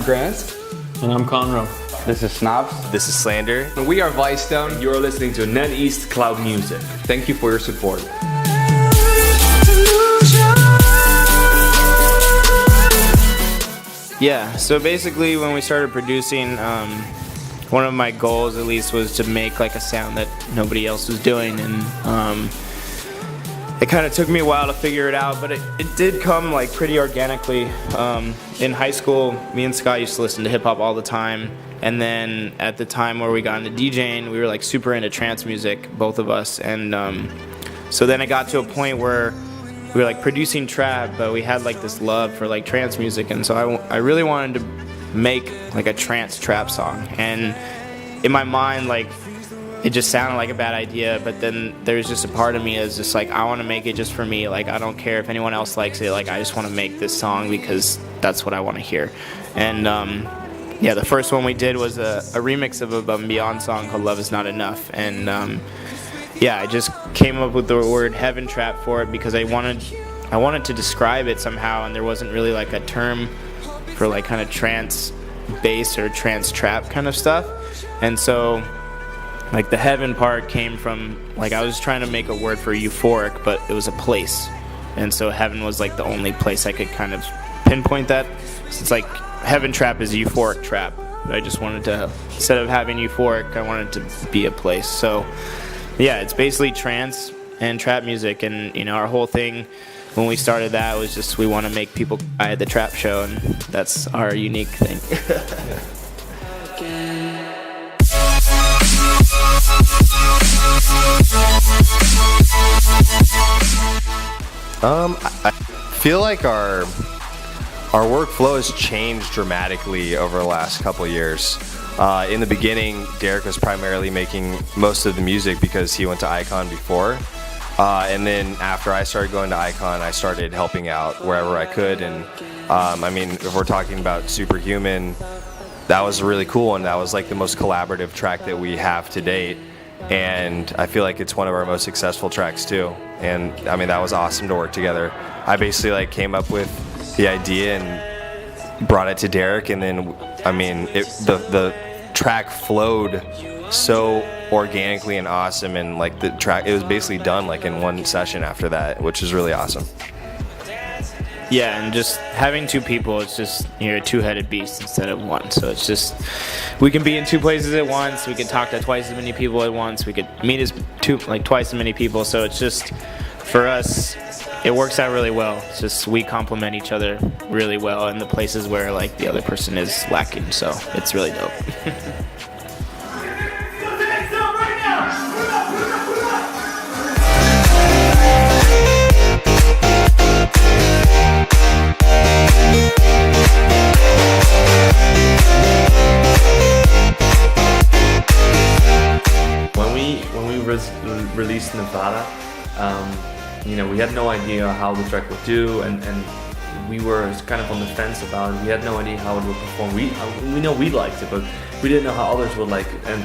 I'm Grant. And I'm Conro. This is Snavs. This is Slander. And we are Vicetone. You're listening to NetEase Cloud Music. Thank you for your support. Yeah, so basically when we started producing, one of my goals at least was to make like a sound that nobody else was doing, and it kind of took me a while to figure it out, but it did come like pretty organically. In high school, me and Scott used to listen to hip hop all the time, and then at the time where we got into DJing, we were like super into trance music, both of us, and so then it got to a point where we were like producing trap, but we had like this love for like trance music, and so I really wanted to make like a trance trap song, and in my mind like it just sounded like a bad idea, but then there's just a part of me that's just like, I want to make it just for me, like I don't care if anyone else likes it, like I just want to make this song because that's what I want to hear. And yeah, the first one we did was a remix of a Above and Beyond song called Love Is Not Enough, and yeah, I just came up with the word heaven trap for it because I wanted to describe it somehow, and there wasn't really like a term for like kind of trance bass or trance trap kind of stuff. And so like the heaven part came from, like I was trying to make a word for euphoric, but it was a place, and so heaven was like the only place I could kind of pinpoint that. So it's like heaven trap is euphoric trap, but I just wanted to, instead of having euphoric, I wanted to be a place. So yeah, it's basically trance and trap music, and you know, our whole thing when we started that was just we want to make people cry at the trap show, and that's our unique thing. I feel like our workflow has changed dramatically over the last couple of years. In the beginning, Derek was primarily making most of the music because he went to Icon before. And then after I started going to Icon, I started helping out wherever I could. And I mean, if we're talking about Superhuman, that was a really cool one. That was like the most collaborative track that we have to date. And I feel like it's one of our most successful tracks too. And I mean, that was awesome to work together. I basically like came up with the idea and brought it to Derek, and then I mean, the track flowed so organically and awesome, and like the track, it was basically done like in one session after that, which is really awesome. Yeah, and just having two people, it's just, you're a two-headed beast instead of one. So it's just, we can be in two places at once, we can talk to twice as many people at once, we could meet as twice as many people. So it's just, for us, it works out really well. It's just, we complement each other really well in the places where like the other person is lacking. So it's really dope. When we released Nevada, you know, we had no idea how the track would do, and we were kind of on the fence about it. We had no idea how it would perform. We know we liked it, but we didn't know how others would like it. And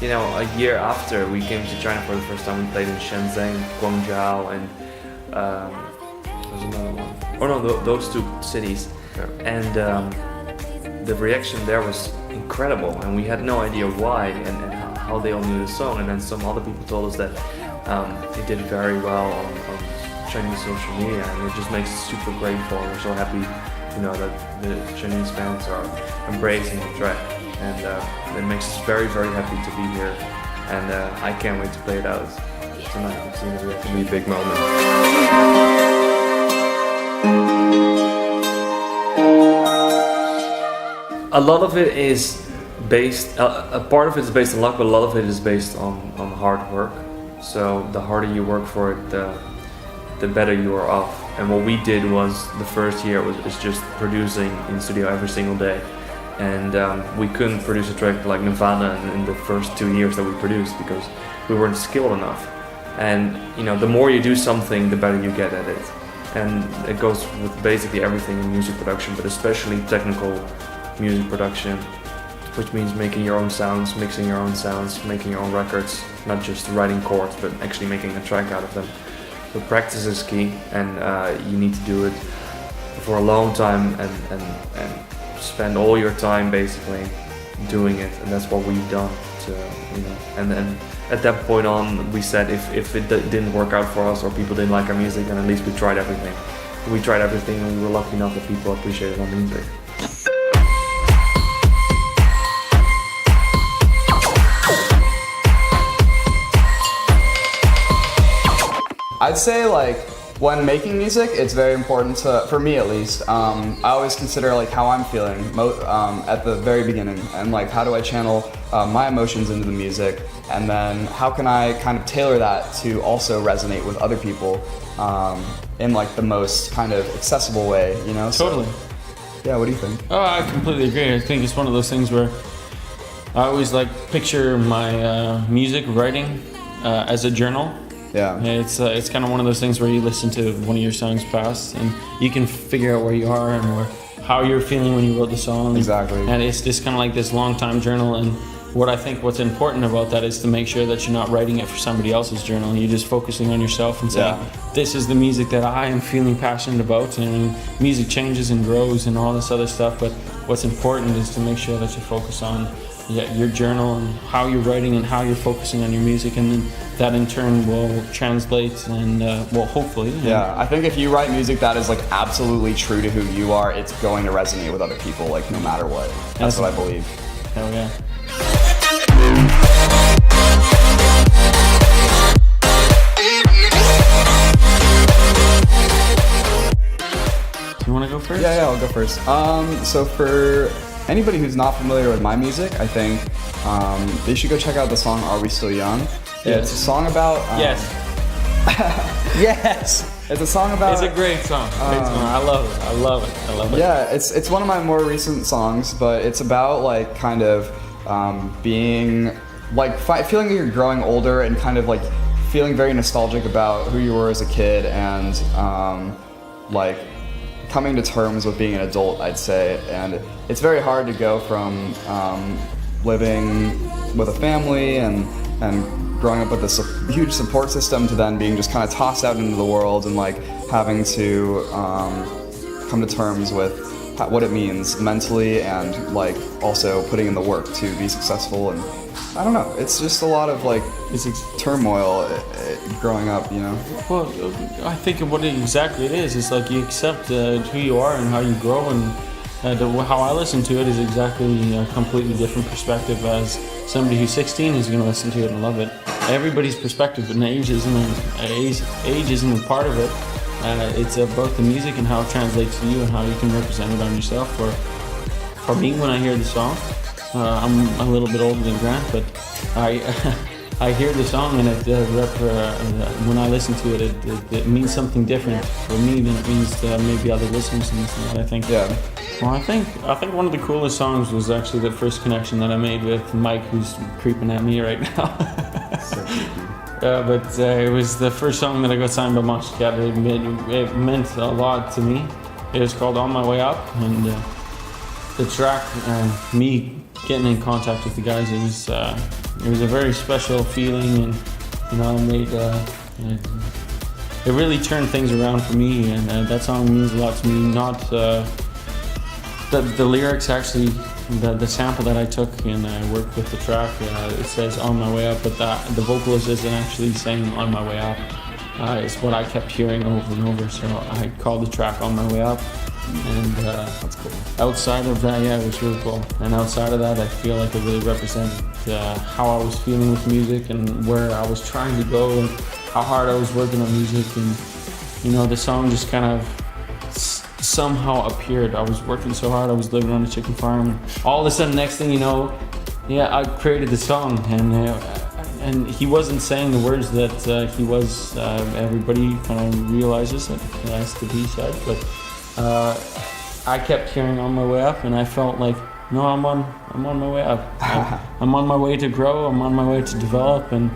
you know, a year after we came to China for the first time, we played in Shenzhen, Guangzhou, and there's another one. Oh no, those two cities. Yeah. And the reaction there was incredible, and we had no idea why and how they all knew the song. And then some other people told us that it did very well on Chinese social media, and it just makes us super grateful. We're so happy, you know, that the Chinese fans are embracing the track, and it makes us very, very happy to be here. And I can't wait to play it out tonight. It's going to be a big moment. A lot of it is based, a part of it is based on luck, but a lot of it is based on hard work. So the harder you work for it, the better you are off. And what we did was, the first year was just producing in studio every single day. And we couldn't produce a track like Nirvana in the first 2 years that we produced because we weren't skilled enough. And you know, the more you do something, the better you get at it. And it goes with basically everything in music production, but especially technical music production, which means making your own sounds, mixing your own sounds, making your own records, not just writing chords, but actually making a track out of them. So practice is key, and you need to do it for a long time and spend all your time basically doing it, and that's what we've done. To, you know, and then at that point on, we said if it didn't work out for us or people didn't like our music, then at least we tried everything. We tried everything, and we were lucky enough that people appreciated our music. I'd say like when making music, it's very important to, for me at least, I always consider like how I'm feeling at the very beginning, and like how do I channel my emotions into the music, and then how can I kind of tailor that to also resonate with other people in like the most kind of accessible way, you know? Totally. So, yeah, what do you think? Oh, I completely agree. I think it's one of those things where I always like picture my music writing as a journal. Yeah. It's kind of one of those things where you listen to one of your songs past and you can figure out where you are and how you're feeling when you wrote the song. Exactly. And it's just kind of like this long time journal, and what's important about that is to make sure that you're not writing it for somebody else's journal. You're just focusing on yourself and saying, this is the music that I am feeling passionate about. And music changes and grows and all this other stuff, but what's important is to make sure that you focus on your journal and how you're writing and how you're focusing on your music, and then that in turn will translate and hopefully. Yeah, I think if you write music that is like absolutely true to who you are, it's going to resonate with other people, like no matter what. That's what I believe. Hell yeah. You want to go first? Yeah, I'll go first. So for anybody who's not familiar with my music, I think they should go check out the song "Are We Still Young." Yes. It's a song about. Yes. Yes. It's a song about. It's a great song. I love it. Yeah, it's one of my more recent songs, but it's about like kind of being like feeling like you're growing older and kind of like feeling very nostalgic about who you were as a kid, and like coming to terms with being an adult, I'd say. And it's very hard to go from living with a family and growing up with this huge support system to then being just kind of tossed out into the world and like having to come to terms with what it means mentally, and like also putting in the work to be successful. And I don't know, it's just a lot of like turmoil growing up, you know? Well, I think what exactly it is like you accept who you are and how you grow, and how I listen to it is exactly a completely different perspective as somebody who's 16 is going to listen to it and love it. Everybody's perspective, but age isn't a part of it. It's about the music and how it translates to you and how you can represent it on yourself. For me, when I hear the song, I'm a little bit older than Grant, but I hear the song, and when I listen to it, it means something different for me than it means to maybe other listeners and this and that, I think. Yeah. Well, I think one of the coolest songs was actually the first connection that I made with Mike, who's creeping at me right now. But it was the first song that I got signed by Monstercat. It meant a lot to me. It was called On My Way Up, and the track, me getting in contact with the guys, it was a very special feeling, and it really turned things around for me, and that song means a lot to me. Not the lyrics, actually, the sample that I took and I worked with the track, it says On My Way Up, but the vocalist isn't actually saying On My Way Up. It's what I kept hearing over and over, so I called the track On My Way Up. And that's cool. Outside of that, yeah, it was really cool. And outside of that, I feel like it really represented how I was feeling with music and where I was trying to go and how hard I was working on music. And the song just kind of somehow appeared. I was working so hard. I was living on a chicken farm. All of a sudden, next thing you know, I created the song, and he wasn't saying the words that he was. Everybody kind of realizes that it has to be said, but I kept hearing On My Way Up, and I felt like, no, I'm on my way up. I'm on my way to grow. I'm on my way to develop, and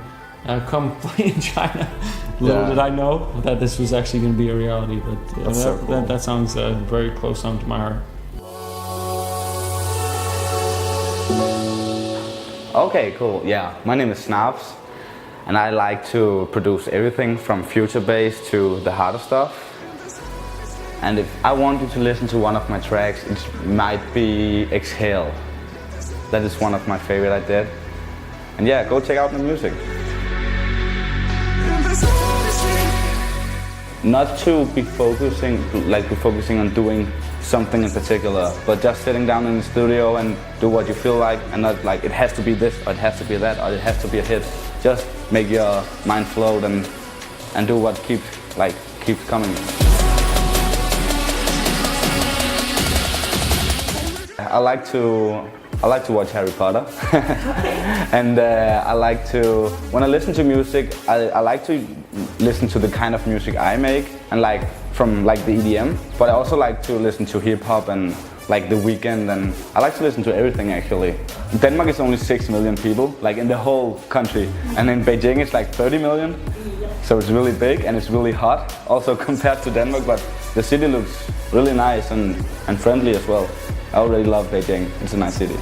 come play in China. Little did I know that this was actually going to be a reality, but so cool. that sounds a very close song to my heart. Okay, cool. Yeah, my name is Snavs, and I like to produce everything from future bass to the harder stuff. And if I want you to listen to one of my tracks, it might be Exhale. That is one of my favorite I did. And yeah, go check out the music. Not to be focusing on doing something in particular, but just sitting down in the studio and do what you feel like, and not like it has to be this or it has to be that or it has to be a hit. Just make your mind float and do what keeps coming. I like to watch Harry Potter, and when I listen to music, I like to listen to the kind of music I make, and from the EDM, but I also like to listen to hip hop and The Weeknd, and I like to listen to everything actually. Denmark is only 6 million people, in the whole country, and in Beijing it's 30 million, so it's really big and it's really hot, also compared to Denmark, but the city looks really nice and friendly as well. I already love Beijing, it's a nice city.